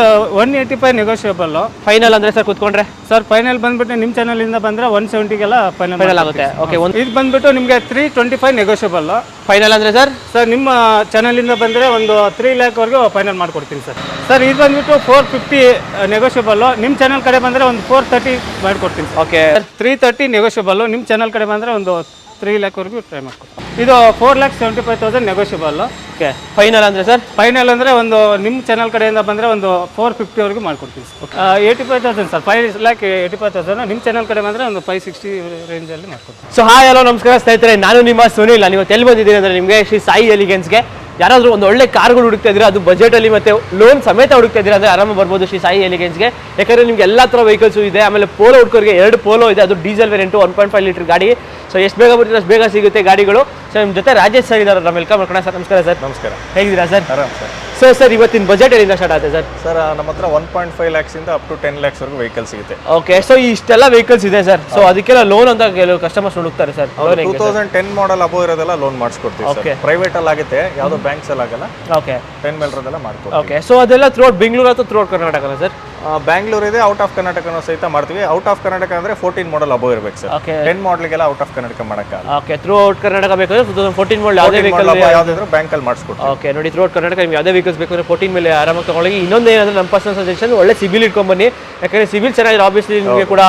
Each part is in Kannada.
185 ನೆಗೋಷಿಯಬಲ್. ಫೈನಲ್ ಅಂದ್ರೆ ಸರ್ ಕೂತ್ಕೊಂಡ್ರೆ ಸರ್ ಫೈನಲ್ ಬಂದ್ಬಿಟ್ಟು ನಿಮ್ಮ ಚಾನಲ್ ಇಂದ ಬಂದ್ರೆ 170ಗೆಲ್ಲ ಫೈನಲ್ ಆಗುತ್ತೆ. ಓಕೆ, ಇದು ಬಂದ್ಬಿಟ್ಟು ನಿಮಗೆ 325 ನೆಗೋಷಿಯಬಲ್. ಫೈನಲ್ ಅಂದ್ರೆ ಸರ್ ನಿಮ್ಮ ಚಾನಲ್ ಇಂದ ಬಂದ್ರೆ ಒಂದು 3 ಲ್ಯಾಕ್ ವರೆಗೂ ಫೈನಲ್ ಮಾಡ್ಕೊಡ್ತೀನಿ ಸರ್. ಸರ್ ಇದು ಬಂದ್ಬಿಟ್ಟು 450 ನೆಗೋಷಿಯಬಲ್. ನಿಮ್ಮ ಚಾನಲ್ ಕಡೆ ಬಂದ್ರೆ ಒಂದು 430 ಮಾಡ್ಕೊಡ್ತೀನಿ. Okay, 330 negotiable. ನಿಮ್ಮ ಚಾನಲ್ ಕಡೆ ಬಂದ್ರೆ ಒಂದು 3 ಲ್ಯಾಕ್ ವರೆಗೂ ಟ್ರೈ ಮಾಡ್ಕೊಡ್ತೀನಿ. ಇದು 4,75,000 ನೆಗೋಷಿಯಬಲ್. ಓಕೆ, ಫೈನಲ್ ಅಂದ್ರೆ ಫೈನಲ್ ಅಂದ್ರೆ ಒಂದು ನಿಮ್ಮ ಚಾನಲ್ ಕಡೆಯಿಂದ ಬಂದ್ರೆ ಒಂದು 450 ವರೆಗೂ ಮಾಡ್ಕೊಡ್ತೀವಿ. 85,000 ಸರ್. 5,85,000. ನಿಮ್ಮ ಚಾನಲ್ ಕಡೆ ಬಂದ್ರೆ ಒಂದು 560 ರೇಂಜಲ್ಲಿ ಮಾಡ್ಕೊಡ್ತೀವಿ. ಸೊ ಹಾಯ್ ಹಲೋ ನಮಸ್ಕಾರ ಸ್ನೇಹಿತರೆ, ನಾನು ನಿಮ್ಮ ಸುನಿಲ್. ನೀವು ಎಲ್ಲಿ ಬಂದಿದ್ದೀನಿ ಅಂದರೆ ನಿಮಗೆ ಶ್ರೀ ಸಾಯಿ ಎಲಿಗೆನ್ಸ್ಗೆ. ಯಾರಾದರೂ ಒಂದು ಒಳ್ಳೆ ಕಾರ್ಗಳು ಹುಡುಕ್ತಾ ಇದ್ದೀರಾ, ಅದು ಬಜೆಟಲ್ಲಿ ಮತ್ತು ಲೋನ್ ಸಮೇತ ಹುಡುಕ್ತಾ ಇದ್ದೀರಾ ಅಂದರೆ ಆರಾಮ ಬರ್ಬೋದು ಶ್ರೀ ಸಾಯಿ ಎಲಿಗೆನ್ಸ್ಗೆ. ಯಾಕಂದರೆ ನಿಮಗೆ ಎಲ್ಲ ಥರ ವೆಹಿಕಲ್ಸು ಇದೆ. ಆಮೇಲೆ ಪೋಲೋ ಹುಡುಕೋರಿಗೆ 2 ಪೋಲೋ ಇದೆ, ಅದು ಡೀಸೆಲ್ ವೇರಿಯಂಟು 1.5 ಲೀಟರ್ ಗಾಡಿ. ಸೊ ಎಷ್ಟು ಬೇಗ ಬರ್ತೀರಾ ಅಷ್ಟು ಬೇಗ ಸಿಗುತ್ತೆ ಗಾಡಿಗಳು. ಸೊ ನಿಮ್ಮ ಜೊತೆ ರಾಜೇಶ್ ಸರ್ ಇದ್ದಾರೆ, ನಮ್ಮ ವೆಲ್ಕಮ್ ಮಾಡ್ಕೊಳ್ಳೋಣ. ಸರ್ ನಮಸ್ಕಾರ. ಸರ್ ನಮಸ್ಕಾರ, ಹೇಗಿದ್ದೀರಾ ಸರ್? ಆರಾಮ್ ಸರ್. ಸರ್ ಇವತ್ತಿನ ಬಜೆಟ್ ಎಲ್ಲಿಂದ ಸ್ಟಾರ್ಟ್ ಆಗುತ್ತೆ ಸರ್? ಸರ್ ನಮ್ಮ ಹತ್ರ 1.5 ಲ್ಯಾಕ್ಸಿಂದ ಅಪ್ ಟು 10 ಲ್ಯಾಕ್ಸ್ ವರೆಗೂ ವೆಹಿಕಲ್ಸ್ ಸಿಗುತ್ತೆ. ಓಕೆ, ಸೊ ಇಷ್ಟೆಲ್ಲ ವೆಹಿಕಲ್ಸ್ ಇದೆ ಸರ್. ಸೊ ಅದಕ್ಕೆಲ್ಲ ಲೋನ್ ಅಂತ ಕೆಲವು ಕಸ್ಟಮರ್ಸ್ ಹುಡುಕ್ತಾರೆ ಸರ್. 2010 ಮಾಡಲ್ ಅಬೋ ಇರೋದೆಲ್ಲ ಲೋನ್ ಮಾಡಿಸ್ಕೊಡ್ತೀವಿ ಸರ್. ಪ್ರೈವೇಟ್ ಅಲ್ಲಿ ಆಗುತ್ತೆ, ಯಾವುದೋ ಬ್ಯಾಂಕ್ಸ್ ಅಲ್ಲಿ ಆಗಲ್ಲ. ಓಕೆ, 10 ಮೇಲ್ರದೆಲ್ಲ ಮಾಡ್ಕೊಡ್ತೀವಿ. ಓಕೆ, ಸೊ ಅದೆಲ್ಲ ಥ್ರೂಟ್ ಬೆಂಗಳೂರು ಅಥವಾ ಥ್ರೂಟ್ ಕರ್ನಾಟಕನ ಸರ್? ಬ್ಯಾಂಗ್ಳೂರ್ ಇದೆ, ಔಟ್ ಆಫ್ ಕರ್ನಾಟಕನೂ ಸಹಿತ ಮಾಡ್ತೀವಿ. ಔಟ್ ಆಫ್ ಕರ್ನಾಟಕ ಅಂದ್ರೆ 14 ಮಾಡಲ್ ಅಬೋ ಇರಬೇಕು ಸರ್. ಓಕೆ, 10 ಮಾಡಲ್ಗೆಲ್ಲ ಔಟ್ ಆಫ್ ಕರ್ನಾಟಕ ಮಾಡಕ್ಕಾಗಲ್ಲ. ಓಕೆ, ಥ್ರೂಟ್ ಕರ್ನಾಟಕ ಬೇಕಾದ್ರೆ 2014 ಮಾಡಲ್ ಯಾವುದೇ ವೆಹಿಕಲ್ ಯಾವುದಾದ್ರೂ ಬ್ಯಾಂಕ್ ಅಲ್ಲಿ ಮಾಡಿಸ್ಕೊಡ್ತೀವಿ. ಓಕೆ, ನೋಡಿ ಥ್ರೂಟ್ ಕರ್ನಾಟಕ ನಿಮ್ಗೆ ಯಾವುದೇ ವೆಹಿಕಲ್ಸ್ ಬೇಕು ಅಂದ್ರೆ 14 ಮೇಲೆ ಆರಾಮಾಗಿ ತಗೊಳ್ಳಿ. ಇನ್ನೊಂದು ಏನಂದ್ರೆ ನಮ್ಮ ಪರ್ಸನಲ್ ಸಜೆಷನ್, ಒಳ್ಳೆ ಸಿಬಿಲ್ ಇಟ್ಕೊಂಡ್ ಬನ್ನಿ. ಯಾಕಂದ್ರೆ ಸಿಬಿಲ್ ಚೆನ್ನಾಗಿದೆ ಆಬ್ವಿಯಸ್ಲಿ ನಿಮಗೆ ಕೂಡ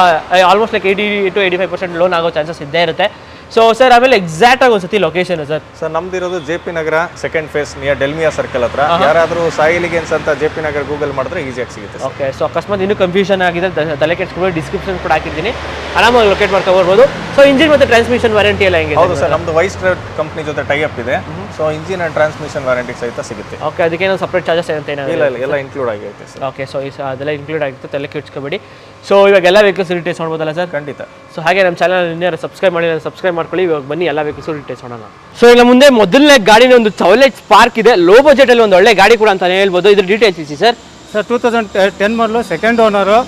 ಆಲ್ಮೋಸ್ಟ್ ಲೈಕ್ 80 to 85% ಲೋನ್ ಆಗೋ ಚಾನ್ಸಸ್ ಇದ್ದೇ ಇರುತ್ತೆ. ಸೊ ಸರ್ ಆಮೇಲೆ ಎಕ್ಸಾಕ್ಟ್ ಆಗಿ ಒಂದ್ಸತಿ ಲೊಕೇಶನ್ ಸರ್? ಸರ್ ನಮ್ದಿರೋದು JP ನಗರ ಸೆಕೆಂಡ್ ಫೇಸ್ ನಿಯರ್ ಡೆಲ್ಮಿಯಾ ಸರ್ಕಲ್ ಹತ್ರ. ಯಾರಾದ್ರೂ ಸಾಯಿ ಎಲಿಗೆನ್ಸ್ ಅಂತ JP ನಗರ ಗೂಗಲ್ ಮಾಡಿದ್ರೆ ಈಸಿಯಾಗಿ ಸಿಗುತ್ತೆ. ಓಕೆ, ಸೊ ಅಕಸ್ಮಾತ್ ಇನ್ನೂ ಕನ್ಫ್ಯೂಷನ್ ಆಗಿದೆ ತಲೆ ಕೆಡ್ಸ್ಕೊಂಡು ಡಿಸ್ಕ್ರಿಪ್ಷನ್ ಕೂಡ ಹಾಕಿದ್ದೀನಿ, ಆರಾಮಾಗಿ ಲೊಕೇಟ್ ಮಾಡ್ಕೊಬರ್ಬೋದು. ಸೊ ಇಂಜಿನ್ ಮತ್ತು ಟ್ರಾನ್ಸ್ಮಿಷನ್ ವಾರಂಟಿ ಎಲ್ಲ ಹೆಂಗೆ? ಹೌದು ಸರ್, ನಮ್ದು ವೈಸ್ ಡ್ರೈವ್ ಕಂಪ್ನಿ ಜೊತೆ ಟೈ ಅಪ್ ಇದೆ. So engine and transmission warranty ಸಹಿತ ಸಿಗುತ್ತೆ. ಓಕೆ, ಅದಕ್ಕೇನೋ ಸಪ್ರೇಟ್ ಚಾರ್ಜಸ್ ಏನಂತ ಇಲ್ಲ, ಎಲ್ಲ ಇನ್ಕ್ಲೂಡ್ ಆಗಿರುತ್ತೆ ಸರ್. ಓಕೆ, ಸೊ ಅದೆಲ್ಲ ಇನ್ಕ್ಲೂಡ್ ಆಗಿರುತ್ತೆ, ತಲೆ ಕೆಡ್ಸ್ಕೊಬೇಡಿ. ಸೊ ಇವಾಗ ಎಲ್ಲ ವೆಹಿಕಲ್ಸ್ ಡೀಟೇಲ್ಸ್ ನೋಡ್ಬೋದಲ್ಲ ಸರ್? ಖಂಡಿತ. ಸೊ ಹಾಗೆ ನಮ್ಮ ಚಾನಲ್ ಇನ್ನೇನು ಸಬ್ಸ್ಕ್ರೈಬ್ ಮಾಡಿ ಸಬ್ಸ್ಕ್ರೈಬ್ ಮಾಡ್ಕೊಳ್ಳಿ. ಇವಾಗ ಬನ್ನಿ ಎಲ್ಲ ವೆಹಿಕಲ್ಸ್ ಡೀಟೇಲ್ಸ್ ನೋಡೋಣ. ಸೊ ಈಗ ಮುಂದೆ ಮೊದಲನೇ ಗಾಡಿನ ಒಂದು ಚೌಲೆಟ್ ಸ್ಪಾರ್ಕ್ ಇದೆ, ಲೋ ಬಜೆಟ್ ಅಲ್ಲಿ ಒಂದು ಒಳ್ಳೆ ಗಾಡಿ ಕೂಡ ಅಂತಾನೆ ಹೇಳ್ಬೋದು. ಇದ್ರ ಡೀಟೇಲ್ಸ್ ಇಸಿ ಸರ್? ಸರ್ 2010 ಮಾಡಲು, ಸೆಕೆಂಡ್ ಓನರು,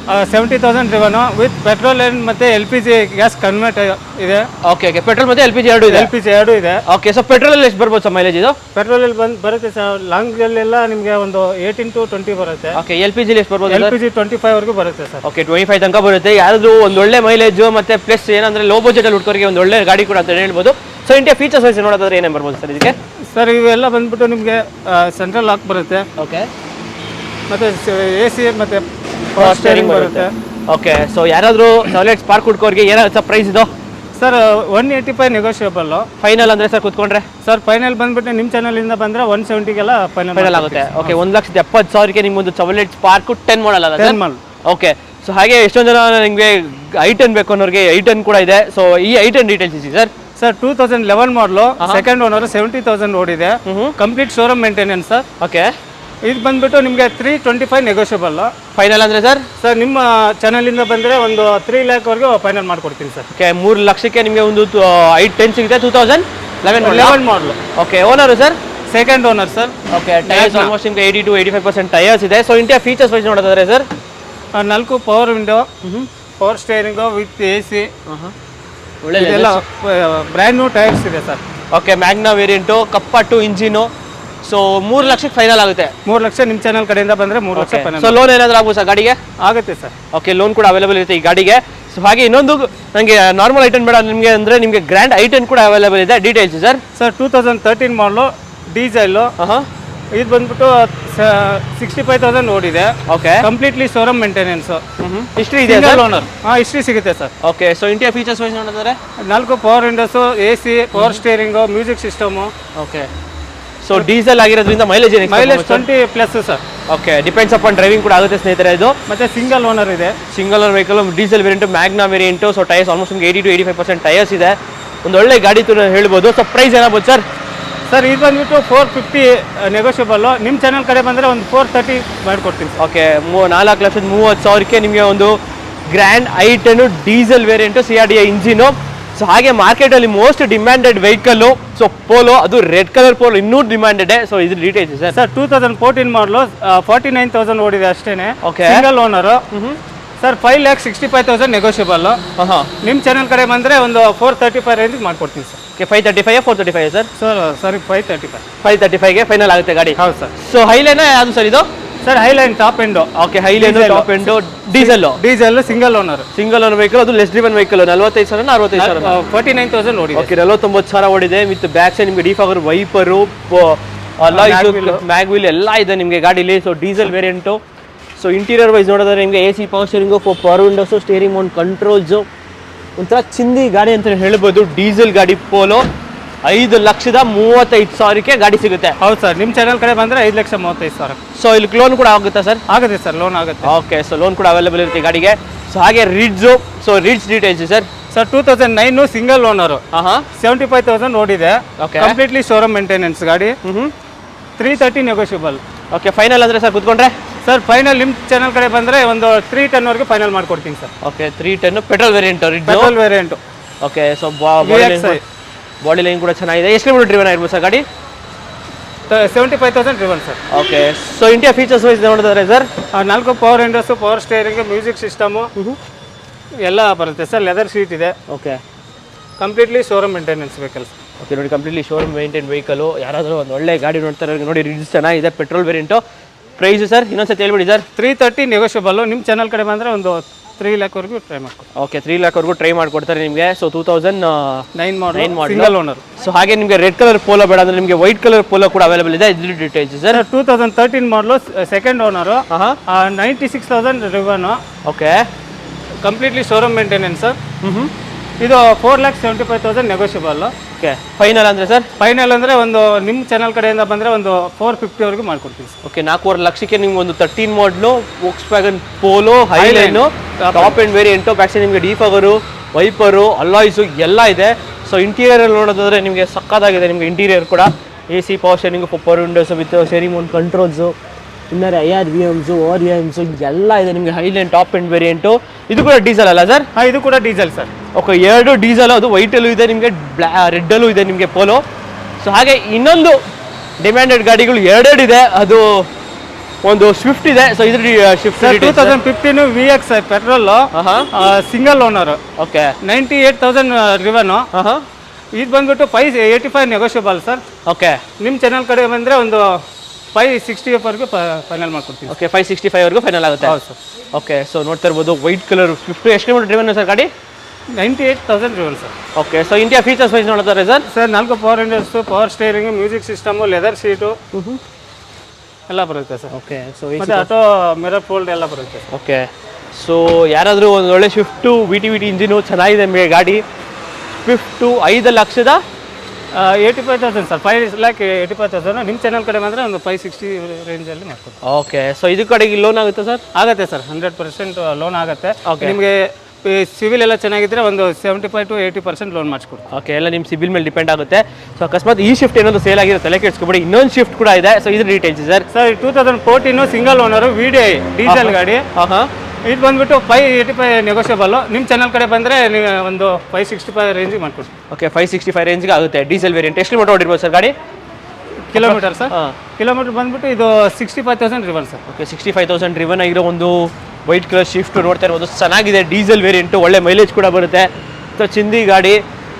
70,000 ಡ್ರಿವನು ವಿತ್ ಪೆಟ್ರೋಲ್ ಮತ್ತೆ LPG ಗ್ಯಾಸ್ ಕನ್ವರ್ಟ್ ಇದೆ. ಓಕೆ, ಪೆಟ್ರೋಲ್ ಮತ್ತೆ LPG ಎರಡು ಇದೆ. LPG ಎರಡು ಇದೆ. ಓಕೆ, ಸೊ ಪೆಟ್ರೋಲ್ ಅಲ್ಲಿ ಎಷ್ಟು ಬರ್ಬೋದು ಸರ್ ಮೈಲೇಜ್ ಇದು? ಪೆಟ್ರೋಲ್ ಅಲ್ಲಿ ಬರುತ್ತೆ ಸರ್, ಲಾಂಗ್ ಎಲ್ಲ ನಿಮಗೆ ಒಂದು 18 to 20 ಬರುತ್ತೆ. ಓಕೆ, LPG ಎಷ್ಟು ಬರ್ಬೋದು? LPG 25 ವರೆಗೂ ಬರುತ್ತೆ ಸರ್. ಓಕೆ, 25 ತನಕ ಬರುತ್ತೆ. ಯಾರಾದ್ರೂ ಒಂದು ಒಳ್ಳೆ ಮೈಲೇಜ್ ಮತ್ತೆ ಪ್ಲಸ್ ಏನಂದ್ರೆ ಲೋ ಬಜೆಟ್ ಅಲ್ಲಿ ಹುಡುಕೋರಿಗೆ ಒಂದು ಒಳ್ಳೆ ಗಾಡಿ ಕೂಡ ಅಂತ ಹೇಳ್ಬೋದು. ಸೊ ಇಂಡಿಯಾ ಫೀಚರ್ಸ್ ವೈಸ್ ನೋಡೋದಾದ್ರೆ ಏನೇನು ಬರ್ಬೋದು ಸರ್ ಇದಕ್ಕೆ? ಸರ್ ಇವೆಲ್ಲ ಬಂದ್ಬಿಟ್ಟು ನಿಮಗೆ ಸೆಂಟ್ರಲ್ ಲಾಕ್ ಬರುತ್ತೆ. ಓಕೆ, ಮತ್ತೆ AC ಮತ್ತೆ ಪವರ್ ಸ್ಟೇರಿಂಗ್ ಬರುತ್ತೆ. ಓಕೆ, ಸೊ ಯಾರಾದ್ರೂ ಚೌಲೆಟ್ ಸ್ಪಾರ್ಕ್ ಹುಡುಕೋರಿಗೆ ಏನಾಗುತ್ತೆ ಪ್ರೈಸ್ ಇದು? Sir 185 negotiable. ಫೈನಲ್ ಅಂದ್ರೆ ಸರ್ ಕೂತ್ಕೊಂಡ್ರೆ? ಸರ್ ಫೈನಲ್ ಬಂದ್ಬಿಟ್ಟು ನಿಮ್ಮ ಚಾನಲ್ ಇಂದ ಬಂದ್ರೆ 170ಗೆಲ್ಲ ಫೈನಲ್ ಆಗುತ್ತೆ. ಓಕೆ, 1,70,000ಕ್ಕೆ ನಿಮ್ಗೊಂದು ಚೌಲೆಟ್ ಸ್ಪಾರ್ಕ್ 10 ಮಾಡಲ್ ಅಲ್ಲ? 10 ಮಾಡಲ್. ಓಕೆ, ಸೊ ಹಾಗೆ ಎಷ್ಟೊಂದು ಜನ ನಿಮಗೆ i10 ಬೇಕು ಅನ್ನೋರಿಗೆ i10 ಕೂಡ ಇದೆ. ಸೊ ಈ i10 ಡೀಟೇಲ್ಸ್ ಇದೆ ಸರ್? ಸರ್ 2011 ಮಾಡಲು, ಸೆಕೆಂಡ್ ಓನರ್, 70,000 ಓಡಿದೆ, complete showroom maintenance sir. Okay, ಇದು ಬಂದ್ಬಿಟ್ಟು ನಿಮಗೆ 325 ನೆಗೋಷಿಯಬಲ್. ಫೈನಲ್ ಅಂದ್ರೆ ಸರ್? ಸರ್ ನಿಮ್ಮ ಚಾನಲ್ ಇಂದ ಬಂದ್ರೆ ಒಂದು 3 ಲ್ಯಾಕ್ ವರೆಗೂ ಫೈನಲ್ ಮಾಡ್ಕೊಡ್ತೀನಿ ಸರ್. ಓಕೆ, 3 ಲಕ್ಷಕ್ಕೆ ನಿಮಗೆ ಒಂದು i10 ಸಿಗುತ್ತೆ, 2011 model. Okay, owner sir? Second owner sir. Okay, tyres almost ನಿಮಗೆ 80 to 85% ಟೈರ್ಸ್ ಇದೆ. ಸೊ ಇಂಡಿಯಾ ಫೀಚರ್ಸ್ ವೈಸ್ ನೋಡೋದಾದ್ರೆ ಸರ್? 4 power window, power steering with AC, ಒಳ್ಳೆ ಬ್ರ್ಯಾಂಡ್ ನ್ಯೂ ಟೈರ್ಸ್ ಇದೆ ಸರ್. ಓಕೆ, ಮ್ಯಾಗ್ನಾ ವೇರಿಯಂಟು, ಕಪ್ಪಟ್ಟು ಇಂಜಿನು. ಸೊ 3 ಲಕ್ಷಕ್ಕೆ ಫೈನಲ್ ಆಗುತ್ತೆ. 3 ಲಕ್ಷ ನಿಮ್ಮ ಚಾನಲ್ ಕಡೆಯಿಂದ ಬಂದ್ರೆ 3 ಲಕ್ಷ ಫೈನಲ್. ಸೊ ಲೋನ್ ಏನಾದರೂ ಆಗ್ಬೋದು ಸರ್ ಗಾಡಿಗೆ? ಆಗುತ್ತೆ ಸರ್. ಓಕೆ, ಲೋನ್ ಕೂಡ ಅವೈಲೇಬಲ್ ಇರುತ್ತೆ ಈ ಗಾಡಿಗೆ. ಸೊ ಹಾಗೆ ಇನ್ನೊಂದು ನನಗೆ ನಾರ್ಮಲ್ i10 ಬೇಡ ನಿಮಗೆ ಅಂದರೆ ನಿಮಗೆ ಗ್ರ್ಯಾಂಡ್ i10 ಕೂಡ ಅವೈಲೇಬಲ್ ಇದೆ. Details sir? ಸರ್ 2013 ಮಾಡಲು, ಡೀಸೆಲ್, ಇದು ಬಂದ್ಬಿಟ್ಟು 65,000 ಓಡಿದೆ. Okay, completely showroom maintenance. History ಇದೆ ಓನರ್? ಹಿಸ್ಟ್ರಿ ಸಿಗುತ್ತೆ sir. Okay, so India features wise ನೋಡಿದ್ರೆ 4 power windows, AC, power steering, music system. Okay, so diesel ಆಗಿರೋದ್ರಿಂದ mileage 20+ sir. Okay, depends upon driving ಕೂಡ ಆಗುತ್ತೆ ಸ್ನೇಹಿತರೆ ಇದು. ಮತ್ತೆ ಸಿಂಗಲ್ ಓನರ್ ಇದೆ. Single owner vehicle, diesel variant, Magna variant. So tyres almost ನಿಮಗೆ 80 to 85% ಟೈರ್ಸ್ ಇದೆ. ಒಂದು ಒಳ್ಳೆ ಗಾಡಿ ಹೇಳ್ಬೋದು. ಸೊ ಪ್ರೈಸ್ ಏನಾಗ್ಬೋದು ಸರ್? ಸರ್ ಇದು ಬಂದ್ಬಿಟ್ಟು 450 ನೆಗೋಷಿಯಬಲ್. ನಿಮ್ಮ ಚಾನಲ್ ಕಡೆ ಬಂದರೆ ಒಂದು 430 ಮಾಡಿಕೊಡ್ತೀನಿ. ಓಕೆ, 4,30,000ಕ್ಕೆ ನಿಮಗೆ ಒಂದು grand i10 diesel variant, CRDI engine. So ಹಾಗೆ ಮಾರ್ಕೆಟಲ್ಲಿ most demanded vehicle so Polo, ಅದು ರೆಡ್ ಕಲರ್ ಪೋಲೋ ಇನ್ನೂ ಡಿಮ್ಯಾಂಡೆಡ್. ಸೊ ಇದು ಡೀಟೇಲ್ಸ್ ಸರ್? ಸರ್ 2014 ಮಾಡಲು, 49,000 ಓಡಿದೆ ಅಷ್ಟೇನೆ. Okay, single owner. Sir 5,65,000 negotiable. ನಿಮ್ಮ ಚಾನಲ್ ಕಡೆ ಬಂದರೆ ಒಂದು 435 ರೇಂಜಿಗೆ ಮಾಡ್ಕೊಡ್ತೀನಿ sir. Okay, 535 435 sir? Sir sorry 535. 535ಗೆ ಫೈನಲ್ ಆಗುತ್ತೆ ಗಾಡಿ. ಹೌದು ಸರ್. ಸೊ ಹೈಲೈನ ಯಾವುದು ಸರ್ ಇದು? Sir Highline top end. Okay, highline top end diesel single owner. Single owner vehicle, ಅದು ಲೆಸ್ ಡ್ರಿವನ್ ವೆಹಿಕಲ್. 45,000 65,000? 49,000 ಓಡಿದೆ. ಓಕೆ, 49,000 ಓಡಿದೆ. ವಿತ್ ಬ್ಯಾಕ್ ಸೈಡ್ ನಿಮಗೆ ಡಿಫಾಗರ್, ವೈಪರು, ಮ್ಯಾಗ್ ವೀಲ್ ಎಲ್ಲ ಇದೆ ನಿಮಗೆ ಗಾಡೀಲಿ. So diesel variant. So interior wise ನೋಡಿದ್ರೆ ನಿಮಗೆ AC power steering, power windows, steering mount controls, ಒಂಥರ ಚಿಂದಿ ಗಾಡಿ ಅಂತ ಹೇಳ್ಬೋದು. ಡೀಸೆಲ್ ಗಾಡಿ ಪೋಲೋ 5,35,000ಕ್ಕೆ ಗಾಡಿ ಸಿಗುತ್ತೆ. ಹೌದು ಸರ್, ನಿಮ್ಮ ಚಾನಲ್ ಕಡೆ ಬಂದರೆ 5,35,000. ಸೊ ಇಲ್ಲಿ ಲೋನ್ ಕೂಡ ಆಗುತ್ತಾ ಸರ್? ಆಗುತ್ತೆ ಸರ್, ಲೋನ್ ಆಗುತ್ತೆ. ಓಕೆ, ಸೊ ಲೋನ್ ಕೂಡ ಅವೈಲೇಬಲ್ ಇರುತ್ತೆ ಗಾಡಿಗೆ. ಸೊ ಹಾಗೆ ರಿಡ್ಜು. So ridge details sir? Sir 2009 single owner. 75,000 ಓಡಿದೆ. Okay. ಕಂಪ್ಲೀಟ್ಲಿ ಶೋರೂಮ್ ಮೇಂಟೆನೆನ್ಸ್ ಗಾಡಿ. 330 ನೆಗೋಷಿಯಬಲ್. ಓಕೆ, ಫೈನಲ್ ಅಂದರೆ ಸರ್ ಕುತ್ಕೊಂಡ್ರೆ? ಸರ್ ಫೈನಲ್ ನಿಮ್ಮ ಚಾನಲ್ ಕಡೆ ಬಂದರೆ ಒಂದು 310ವರೆಗೆ ಫೈನಲ್ ಮಾಡ್ಕೊಡ್ತೀನಿ sir. Okay, 310 petrol variant ridge. Petrol variant. Okay, so body line ಕೂಡ ಚೆನ್ನಾಗಿದೆ. ಎಷ್ಟು ಕಿಲೋಮೀಟರ್ ಡ್ರಿವನ್ ಆಗಿರ್ಬೋದು ಸರ್ ಗಾಡಿ? 75,000 driven sir. Okay, so India features wise ನೋಡಿದ್ರೆ sir? 4 power windows, power steering, music system ಎಲ್ಲ ಬರುತ್ತೆ ಸರ್. ಲೆದರ್ ಸೀಟ್ ಇದೆ. Okay, completely showroom maintenance vehicles. Okay, ನೋಡಿ ಕಂಪ್ಲೀಟ್ಲಿ ಶೋರೂಮ್ ಮೇಂಟೈನ್ ವೆಹಿಕಲು. ಯಾರಾದರೂ ಒಂದು ಒಳ್ಳೆ ಗಾಡಿ ನೋಡ್ತಾರೆ ನೋಡಿ, ರಿಡ್ಜ್ ಚೆನ್ನಾಗಿದೆ, ಪೆಟ್ರೋಲ್ ವೇರಿಯಂಟು. ಪ್ರೈಸ್ ಸರ್ ಇನ್ನೊಂದ್ಸತಿ ಹೇಳ್ಬಿಡಿ ಸರ್? 330 ನೆಗೋಷಿಯಬಲ್. ನಿಮ್ಮ ಚಾನಲ್ ಕಡೆ ಬಂದರೆ ಒಂದು 3 lakhವರೆಗೂ ಟ್ರೈ ಮಾಡ್ಕೊಡ್ತೀನಿ. ಓಕೆ, 3 lakhವರೆಗೂ ಟ್ರೈ ಮಾಡಿಕೊಡ್ತಾರೆ ನಿಮಗೆ. So 2009 model single owner. So ಹಾಗೆ ನಿಮಗೆ ರೆಡ್ ಕಲರ್ ಪೋಲೋ ಬೇಡ ಅಂದರೆ ನಿಮಗೆ ವೈಟ್ ಕಲರ್ ಪೋಲೋ ಕೂಡ ಅವೈಲೇಬಲ್ ಇದೆ. ಇದ್ರ details sir? 2013 model, second owner. 96,000 driven. Okay, completely showroom maintenance. ಇದು 4,75,000 ನೆಗೋಷಿಯಬಲ್. ಓಕೆ, ಫೈನಲ್ ಅಂದರೆ ಸರ್? ಫೈನಲ್ ಅಂದರೆ ಒಂದು ನಿಮ್ಮ ಚಾನಲ್ ಕಡೆಯಿಂದ ಬಂದರೆ ಒಂದು 450ವರೆಗೂ ಮಾಡ್ಕೊಡ್ತೀವಿ ಸರ್. ಓಕೆ, 4.5 ಲಕ್ಷಕ್ಕೆ ನಿಮ್ಗೆ ಒಂದು 13 model Volkswagen Polo Highline top end variant. Back side ನಿಮಗೆ ಡಿಫಾಗರು, ವೈಪರು, ಅಲಾಯ್ಸು ಎಲ್ಲ ಇದೆ. ಸೊ ಇಂಟೀರಿಯರಲ್ಲಿ ನೋಡೋದಾದ್ರೆ ನಿಮಗೆ ಸಕ್ಕತ್ತಾಗಿದೆ. ನಿಮಗೆ ಇಂಟೀರಿಯರ್ ಕೂಡ AC power steering, power windows with steering mount controls, ಇನ್ನರೆ IRVMಸು, ORVMಸು ಎಲ್ಲ ಇದೆ ನಿಮಗೆ. Highline top end variant. ಇದು ಕೂಡ ಡೀಸೆಲ್ ಅಲ್ಲ ಸರ್? ಹಾಂ, ಇದು ಕೂಡ ಡೀಸೆಲ್ ಸರ್. Okay, 2 diesel. ಅದು ವೈಟಲ್ಲೂ ಇದೆ ನಿಮಗೆ, ರೆಡ್ಡಲ್ಲೂ ಇದೆ ನಿಮಗೆ ಪೋಲೋ. ಸೊ ಹಾಗೆ ಇನ್ನೊಂದು ಡಿಮ್ಯಾಂಡೆಡ್ ಗಾಡಿಗಳು 2 ಇದೆ. ಅದು ಒಂದು ಸ್ವಿಫ್ಟ್ ಇದೆ. ಸೊ ಇದ್ರ Swift 2015 VX petrol, single owner. Okay, 98,000 driven. ಇದು ಬಂದ್ಬಿಟ್ಟು 585 ನೆಗೋಷಿಯಬಲ್ ಸರ್. ಓಕೆ, ನಿಮ್ಮ ಚಾನಲ್ ಕಡೆ ಬಂದರೆ ಒಂದು 560ವರೆಗೂ ಫೈನಲ್ ಮಾಡ್ಕೊಡ್ತೀವಿ. ಓಕೆ, 565ವರೆಗೂ ಫೈನಲ್ ಆಗುತ್ತೆ. ಹೌದು ಸರ್. ಓಕೆ, ಸೊ ನೋಡ್ತಾ ಇರ್ಬೋದು ವೈಟ್ ಕಲರ್ ಸ್ವಿಫ್ಟ್. ಎಷ್ಟು ಕಿಲೋಮೀಟರ್ ಡ್ರಿವನ್ ಸರ್ ಗಾಡಿ? 98,000 driven sir. Okay, so India features wise ನೋಡ್ತಾರೆ sir? 4 power windows, power steering, music system, leather seat ಎಲ್ಲ ಬರುತ್ತೆ ಸರ್. ಓಕೆ, ಸೊ ಮತ್ತು ಆಟೋ ಮಿರರ್ ಫೋಲ್ಡ್ ಎಲ್ಲ ಬರುತ್ತೆ. ಓಕೆ, ಸೊ ಯಾರಾದರೂ ಒಂದು ಒಳ್ಳೆ ಸ್ವಿಫ್ಟು VT ಇಂಜಿನು ಚೆನ್ನಾಗಿದೆ ನಿಮಗೆ ಗಾಡಿ. Swift 5,85,000 sir. 5,85,000. ನಿಮ್ಮ ಚಾನಲ್ ಕಡೆ ಬಂದರೆ ಒಂದು 560 ರೇಂಜಲ್ಲಿ ಮಾಡ್ಕೊಡ್ತೀವಿ. ಓಕೆ, ಸೊ ಇದು ಕಡೆಗೆ ಲೋನ್ ಆಗುತ್ತೆ ಸರ್? ಆಗುತ್ತೆ ಸರ್, 100% ಲೋನ್ ಆಗುತ್ತೆ. ನಿಮಗೆ ಸಿವಿಲ್ ಎಲ್ಲ ಚೆನ್ನಾಗಿದ್ದರೆ ಒಂದು 75 to 80% ಲೋನ್ ಮಾಡಿಸ್ಕೊಡ್ತೀವಿ. ಓಕೆ, ಎಲ್ಲ ನಿಮ್ಮ ಸಿಬಿಲ್ ಮೇಲೆ ಡಿಪೆಂಡ್ ಆಗುತ್ತೆ. ಸೊ ಅಕಸ್ಮಾತ್ ಈ ಶಿಫ್ಟ್ ಏನಾದರೂ ಸೇಲ್ ಆಗಿರೋ ತಲೆ ಕೆಡಿಸ್ಕೊಬೇಡಿ, ಇನ್ನೊಂದು ಶಿಫ್ಟ್ ಕೂಡ ಇದೆ. ಸೊ ಇದ್ರ details sir? 2014 single owner, VDI diesel ಗಾಡಿ. ಇದು ಬಂದ್ಬಿಟ್ಟು 585 ನೆಗೋಷಿಯಬಲ್. ನಿಮ್ಮ ಚಾನಲ್ ಕಡೆ ಬಂದರೆ ನೀವು ಒಂದು 565 ರೇಂಜಿಗೆ ಮಾಡ್ಕೊಡ್ತೀವಿ. ಓಕೆ, 565 ರೇಂಜ್ಗೆ ಆಗುತ್ತೆ. Diesel variant. ಎಷ್ಟು ಕಿಲೋಮೀಟರ್ ಓಡಿರ್ಬೋದು ಸರ್ ಗಾಡಿ? Kilometre sir? ಕಿಲೋಮೀಟರ್ ಬಂದ್ಬಿಟ್ಟು ಇದು 65,000 ರಿವನ್ ಸರ್. ಓಕೆ, 65,000 ರಿವನ್ ಆಗಿರೋ ಒಂದು ವೈಟ್ ಕಲರ್ ಶಿಫ್ಟ್ ನೋಡ್ತಾ ಇರ್ಬೋದು. ಚೆನ್ನಾಗಿದೆ, ಡೀಸೆಲ್ ವೇರಿಯಂಟು, ಒಳ್ಳೆ ಮೈಲೇಜ್ ಕೂಡ ಬರುತ್ತೆ. ಸೊ ಚಿಂದಿ ಗಾಡಿ.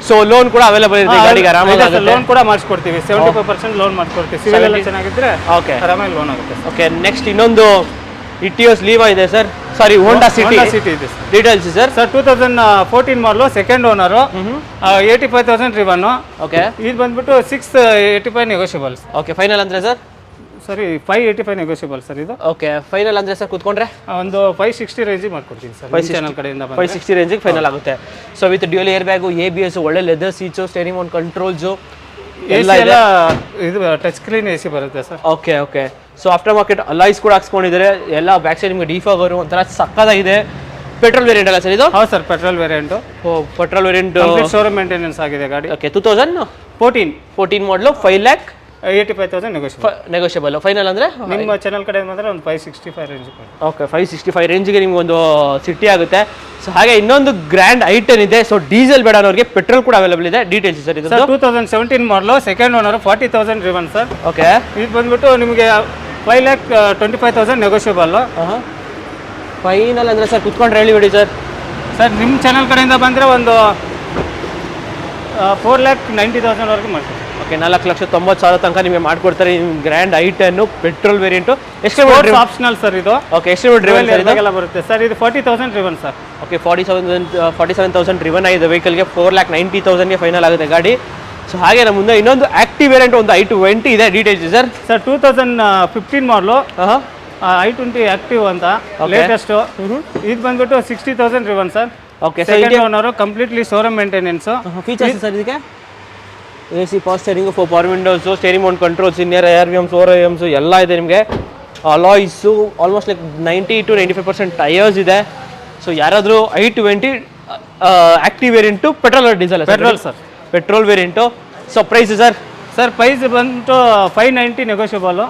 ಸೊ ಲೋನ್ ಕೂಡ ಅವೈಲೇಬಲ್ ಇದೆ ಗಾಡಿಗೆ, ಆರಾಮಾಗಿ ಲೋನ್ ಕೂಡ ಮಾಡಿಸ್ಕೊಡ್ತೀವಿ. 75% ಲೋನ್ ಮಾಡಿಸ್ಕೊಡ್ತೀವಿ. ಸಿವಿಲ್ ಎಲ್ಲ ಚೆನ್ನಾಗಿದ್ರೆ ಓಕೆ, ಆರಾಮಾಗಿ ಲೋನ್ ಆಗುತ್ತೆ. ಓಕೆ, ನೆಕ್ಸ್ಟ್ ಇನ್ನೊಂದು ಇಟಿಯೋಸ್ ಲೀವಾ ಇದೆ ಸರ್. ಸಾರಿ, ಹೋಂಡಾ ಸಿಟಿ ಇದೆ. Details sir? 2014 ಮಾಡಲು, ಸೆಕೆಂಡ್ ಓನರು, 85,000 ರಿವನು. ಓಕೆ, ಇದು ಬಂದ್ಬಿಟ್ಟು 685 ನೆಗೋಷಿಯಬಲ್. ಓಕೆ, ಫೈನಲ್ ಅಂದರೆ ಸರ್? ಸರಿ, 585 ನೆಗೋಷಿಯಬಲ್ ಸರ್ ಇದು. ಓಕೆ, ಫೈನಲ್ ಅಂದರೆ ಸರ್ ಕೂತ್ಕೊಂಡ್ರೆ ಒಂದು 560 ರೇಂಜಿಗೆ ಮಾಡ್ಕೊಡ್ತೀನಿ ಸರ್. 5 ಕಡೆಯಿಂದ 560 ರೇಂಜಿಗೆ ಫೈನಲ್ ಆಗುತ್ತೆ. So with dual air bag, ABS, ಒಳ್ಳೆ leather seats, steering mount controls ಎಲ್ಲ ಇದು ಟಚ್ ಸ್ಕ್ರೀನ್ AC ಬರುತ್ತೆ sir. Okay, okay. So after market alloys ಕೂಡ ಹಾಕ್ಸ್ಕೊಂಡಿದ್ದಾರೆ. ಎಲ್ಲ ಬ್ಯಾಕ್ ಸೈಡ್ ನಿಮಗೆ ಡಿಫಾಗರು ಒಂಥರ ಸಕ್ಕತ್ತಾಗಿದೆ. ಪೆಟ್ರೋಲ್ ವೇರಿಯಂಟ್ ಅಲ್ಲ ಸರ್ ಇದು? ಹೌದು sir, petrol variant. Petrol variant showroom maintenance ಆಗಿದೆ ಗಾಡಿ. ಓಕೆ, 2014 ಮಾಡಲು, 5,85,000 ನೆಗೋಷಿಯಬಲ್. ಫೈನಲ್ ಅಂದರೆ ನಿಮ್ಮ ಚಾನಲ್ ಕಡೆ ಬಂದರೆ ಒಂದು 565 ರೇಂಜ್. ಓಕೆ, 565 ರೇಂಜಿಗೆ ನಿಮ್ಗೆ ಒಂದು ಸಿಟಿ ಆಗುತ್ತೆ. ಸೊ ಹಾಗೆ ಇನ್ನೊಂದು ಗ್ರ್ಯಾಂಡ್ ಐಟನ್ ಇದೆ. ಸೊ ಡೀಸೆಲ್ ಬೇಡ ಅನ್ನೋರಿಗೆ ಪೆಟ್ರೋಲ್ ಕೂಡ ಅವೈಲೇಬಲ್ ಇದೆ. Details sir? ಇದು 2017 ಮಾಡಲು, ಸೆಕೆಂಡ್ ಓನರ್, 40,000 ರಿವನ್ ಸರ್. ಓಕೆ, ಇದು ಬಂದ್ಬಿಟ್ಟು ನಿಮಗೆ 5,25,000 ನೆಗೋಷಿಯಬಲ್. ಫೈನಲ್ ಅಂದರೆ ಸರ್ ಕುತ್ಕೊಂಡ್ರೆ ಹೇಳಿಬಿಡಿ ಸರ್? ಸರ್ ನಿಮ್ಮ ಚಾನಲ್ ಕಡೆಯಿಂದ ಬಂದರೆ ಒಂದು 4,90,000 ವರೆಗೂ ಮಾಡ್ತೀವಿ. ಓಕೆ 4,90,000 ತನಕ ನಿಮಗೆ ಮಾಡ್ಕೊಡ್ತಾರೆ. Grand i10 petrol variant. ಎಷ್ಟು ಆಪ್ಷನಲ್ ಸರ್ ಇದು. ಓಕೆ, ಎಷ್ಟು ಡ್ರಿವನ್ ಎಲ್ಲ ಬರುತ್ತೆ ಸರ್. ಇದು 40,000 ಡ್ರಿವನ್ ಸರ್. ಓಕೆ, 47,000 ಡ್ರಿವನ್ ಆಗಿದೆ ವೆಹಿಕಲ್ಗೆ. 4,90,000ಗೆ ಫೈನಲ್ ಆಗುತ್ತೆ ಗಾಡಿ. ಸೊ ಹಾಗೆ ನಮ್ಮ ಮುಂದೆ ಇನ್ನೊಂದು ಆಕ್ಟಿವ್ ವೇರಿಯಂಟ್ ಒಂದು i20 ಇದೆ. Details sir. ಸರ್ 2015 ಮಾಡಲು i20 ಆಕ್ಟಿವ್ ಅಂತ ಲೇಟೆಸ್ಟ್. ಇದು ಬಂದ್ಬಿಟ್ಟು 60,000 driven sir. Okay, second owner, completely showroom maintenance. Features sir ಇದಕ್ಕೆ AC power steering, power windows, steering mount controls, inner ARVMs, ORVMs ಎಲ್ಲ ಇದೆ ನಿಮಗೆ. Alloys almost like 90 to 95% tyres ಇದೆ. ಸೊ ಯಾರಾದರೂ i20 active variant petrol diesel? Petrol sir. Petrol variant. So price sir? Sir price ಬಂದ್ಬಿಟ್ಟು 590 ನೆಗೋಷಿಯಬಲ್.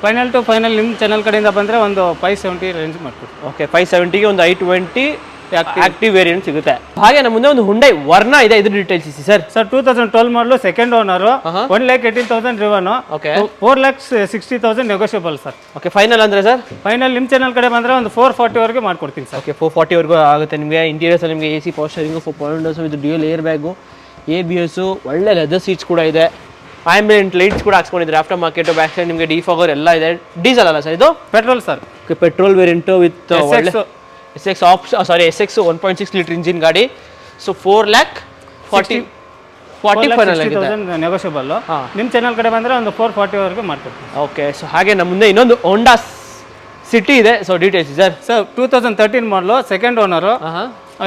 ಫೈನಲ್ ಟು ಫೈನಲ್ ನಿಮ್ಮ ಚಾನಲ್ ಕಡೆಯಿಂದ ಬಂದರೆ ಒಂದು 570 ರೇಂಜ್ ಮಾಡ್ಕೊಡ್ತೀವಿ. ಓಕೆ, 570ಗೆ ಒಂದು i20 ಆಕ್ಟಿವ್ ವೇರಿಯಂಟ್ ಸಿಗುತ್ತೆ. ಹಾಗೆ ನಮ್ಮ ಮುಂದೆ ಒಂದು ಹುಂಡೈ ವರ್ಣ ಇದೆ. ಇದ್ರ ಡೀಟೇಲ್ಸ್ ಇಸಿ ಸರ್. ಸರ್ 2012 ಮಾಡಲು, second owner, 1,18,000 driven, okay, 4,60,000 negotiable sir. Okay, final ಅಂದರೆ ಸರ್? ಫೈನಲ್ ನಿಮ್ಮ ಚಾನಲ್ ಕಡೆ ಬಂದರೆ ಒಂದು 440ವರೆಗೆ ಮಾಡ್ಕೊಡ್ತೀನಿ ಸರ್. ಓಕೆ, 440ವರೆಗೂ ಆಗುತ್ತೆ ನಿಮಗೆ. ಇಂಟೀರಿಯರ್ಸ್ ನಿಮಗೆ AC ಪವರ್ ಸ್ಟೇರಿಂಗು, 4 ವಿಂಡೋಸು, ಇದು ಡ್ಯೂಯಲ್ ಏರ್ ಬ್ಯಾಗು, ABS, ಒಳ್ಳೆ ಲೆದರ್ ಸೀಟ್ಸ್ ಕೂಡ ಇದೆ. ಆಂಬಿಯಂಟ್ ಲೈಟ್ಸ್ ಕೂಡ ಹಾಕ್ಸ್ಕೊಂಡಿದ್ರೆ. ಆಫ್ಟರ್ ಮಾರ್ಕೆಟ್, ಬ್ಯಾಕ್ ಸೈಡ್ ನಿಮಗೆ ಡಿಫಾಗರ್ ಎಲ್ಲ ಇದೆ. ಡೀಸೆಲ್ ಅಲ್ಲ ಸರ್ ಇದು? Petrol sir. Okay, petrol variant with SX 1.6 litre engine ಗಾಡಿ. ಸೊ 4,40,000 ಫೈನಲ್ ಆಗಿದೆ. ನೆಗೋಷಿಯಬಲ್. ನಿಮ್ಮ ಚಾನಲ್ ಕಡೆ ಬಂದರೆ ಒಂದು 440ವರೆಗೆ ಮಾಡ್ಕೊಡ್ತೀನಿ. ಓಕೆ, ಸೊ ಹಾಗೆ ನಮ್ಮ ಮುಂದೆ ಇನ್ನೊಂದು ಹೋಂಡಾ ಸಿಟಿ ಇದೆ. So details sir. Sir 2013 model, second owner,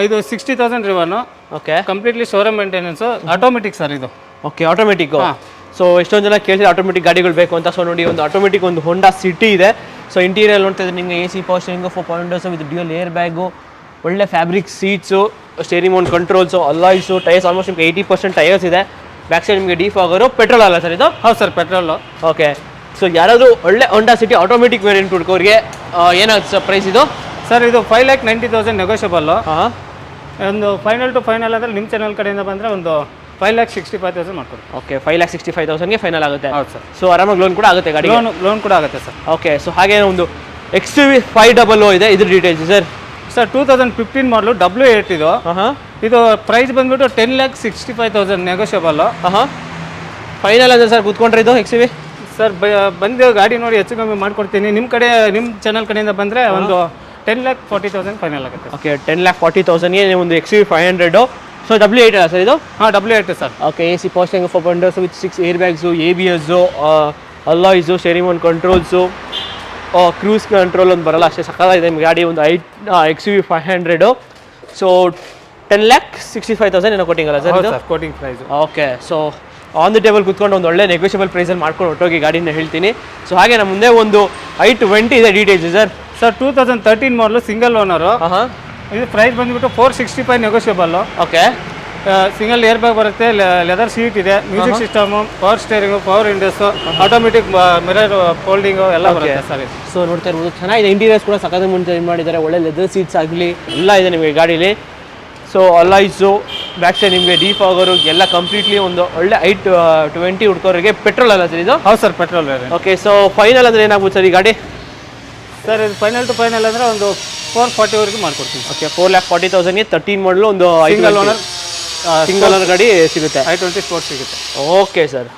ಇದು 60,000 driven. Okay, completely showroom maintenance, automatic sir ಇದು. Okay, automatic. ಸೊ ಎಷ್ಟೊಂದು ಜನ ಕೇಳಿದ್ರೆ ಆಟೋಮೆಟಿಕ್ ಗಾಡಿಗಳು ಬೇಕು ಅಂತ. ಸೊ ನೋಡಿ, ಒಂದು ಆಟೋಮೆಟಿಕ್ ಒಂದು ಹೋಂಡಾ ಸಿಟಿ ಇದೆ. ಸೊ ಇಂಟೀರಿಯರ್ ನೋಡ್ತಾ ಇದ್ರೆ ನಿಮಗೆ AC power steering, 4 windows, with dual air bag, ಒಳ್ಳೆ fabric seats, steering mount controls, alloys, tyres almost ನಿಮಗೆ 80% ಟೈರ್ಸ್ ಇದೆ. ಬ್ಯಾಕ್ ಸೈಡ್ ನಿಮಗೆ ಡಿಫಾಗರು. ಪೆಟ್ರೋಲ್ ಅಲ್ಲ ಸರ್ ಇದು? ಹೌದು ಸರ್, ಪೆಟ್ರೋಲು. ಓಕೆ, ಸೊ ಯಾರಾದರೂ ಒಳ್ಳೆ ಹೋಂಡಾ ಸಿಟಿ ಆಟೋಮೆಟಿಕ್ ವೇರಿಯಂಟ್ ಹುಡ್ಕೋರಿಗೆ ಏನಾಗುತ್ತೆ ಸರ್ ಪ್ರೈಸ್ ಇದು? ಸರ್ ಇದು 5,90,000 ನೆಗೋಷಿಯಬಲ್. ಒಂದು ಫೈನಲ್ ಟು ಫೈನಲ್ ಅಂದರೆ ನಿಮ್ಮ ಚಾನಲ್ ಕಡೆಯಿಂದ ಬಂದರೆ ಒಂದು 5,65,000 ಮಾಡ್ಕೊಡಿ. ಓಕೆ, 5,65,000ಗೆ ಫೈನಲ್ ಆಗುತ್ತೆ. ಹೌದು ಸರ್. ಸೊ ಆರಾಮಾಗಿ ಲೋನ್ ಕೂಡ ಆಗುತ್ತೆ ಗಾಡಿ? ಲೋನ್ ಕೂಡ ಆಗುತ್ತೆ ಸರ್. ಓಕೆ, ಸೊ ಹಾಗೆ ಒಂದು XUV 500 ಇದೆ. ಇದ್ರ ಡೀಟೇಲ್ಸ್ ಸರ್? ಸರ್ 2015 ಮಾಡಲು, W8 ಇದು. ಇದು ಪ್ರೈಸ್ ಬಂದ್ಬಿಟ್ಟು 10,65,000 ನೆಗೋಷಿಯಬಲ್. ಫೈನಲ್ ಅಂದರೆ ಸರ್ ಕೂತ್ಕೊಂಡ್ರೆ ಇದು XUV? ಸರ್ ಬಂದು ಗಾಡಿ ನೋಡಿ ಹೆಚ್ಚು ಕಮ್ಮಿ ಮಾಡ್ಕೊಡ್ತೀನಿ. ನಿಮ್ಮ ಚಾನಲ್ ಕಡೆಯಿಂದ ಬಂದರೆ ಒಂದು 10,40,000 ಫೈನಲ್ ಆಗುತ್ತೆ. ಓಕೆ, 10,40,000ಗೆ ಒಂದು XUV 500. ಸೊ W8 ಅಲ್ಲ ಸರ್ ಇದು? W8 sir. Okay, AC power steering, 4 Windows with 6 air bags, ABS, alloys, steering mount controls, cruise control ಒಂದು ಬರಲ್ಲ ಅಷ್ಟೇ ಸಕ್ಕತ್ತಾಗಿದೆ ನಿಮ್ಮ ಗಾಡಿ. ಒಂದು XUV 500. ಸೊ 10,65,000 ಏನೋ ಕೊಟ್ಟಿಂಗಲ್ಲ ಸರ್ ಇದು? Quoting price. Okay, so on the table ಕೂತ್ಕೊಂಡು ಒಂದು ಒಳ್ಳೆ ನೆಗೋಷಿಯಬಲ್ ಪ್ರೈಸಲ್ಲಿ ಮಾಡ್ಕೊಂಡು ಹೊಟ್ಟೋಗಿ ಗಾಡಿನ ಹೇಳ್ತೀನಿ. ಸೊ ಹಾಗೆ ನಮ್ಮ ಮುಂದೆ ಒಂದು i20 ಇದೆ. Details sir? ಸರ್ 2013 ಮಾಡಲು, ಸಿಂಗಲ್ ಓನರು. ಇದು ಪ್ರೈಸ್ ಬಂದ್ಬಿಟ್ಟು 465 negotiable. Okay, single air bag ಬರುತ್ತೆ, ಲೆದರ್ ಸೀಟ್ ಇದೆ, music system, power steering, power windows, automatic mirror folding ಎಲ್ಲ ಬರುತ್ತೆ ಸರ್. ಸೊ ನೋಡ್ತಾ ಇರ್ಬೋದು, ಚೆನ್ನಾಗಿದೆ. ಇಂಟೀರಿಯರ್ಸ್ ಕೂಡ ಸಖತ್ ಮುಂಚೆ ಮಾಡಿದ್ದಾರೆ. ಒಳ್ಳೆ ಲೆದರ್ ಸೀಟ್ಸ್ ಆಗಲಿ ಎಲ್ಲ ಇದೆ ನಿಮಗೆ ಗಾಡೀಲಿ. ಸೊ ಅಲಾಯ್ಸು, ಬ್ಯಾಕ್ ಸೈಡ್ ನಿಮಗೆ ಡಿಫಾಗರು ಎಲ್ಲ ಕಂಪ್ಲೀಟ್ಲಿ ಒಂದು ಒಳ್ಳೆ i20 ಹುಡ್ಕೋರಿಗೆ. ಪೆಟ್ರೋಲ್ ಅಲ್ಲ ಸರ್ ಇದು? ಹೌದು sir, petrol. Okay, so final ಅಂದರೆ ಏನಾಗ್ಬೋದು ಸರ್ ಈ ಗಾಡಿ? ಸರ್ ಇದು ಫೈನಲ್ ಟು ಫೈನಲ್ ಅಂದರೆ ಒಂದು 440ವರೆಗೂ ಮಾಡ್ಕೊಡ್ತೀನಿ. ಓಕೆ, 4,40,000ಗೆ 13 ಮಾಡಲು ಒಂದು ಸಿಂಗಲ್ ಓನರ್ ಗಾಡಿ ಸಿಗುತ್ತೆ. i20 ಸ್ಪೋರ್ಟ್ಸ್ ಸಿಗುತ್ತೆ. Okay sir.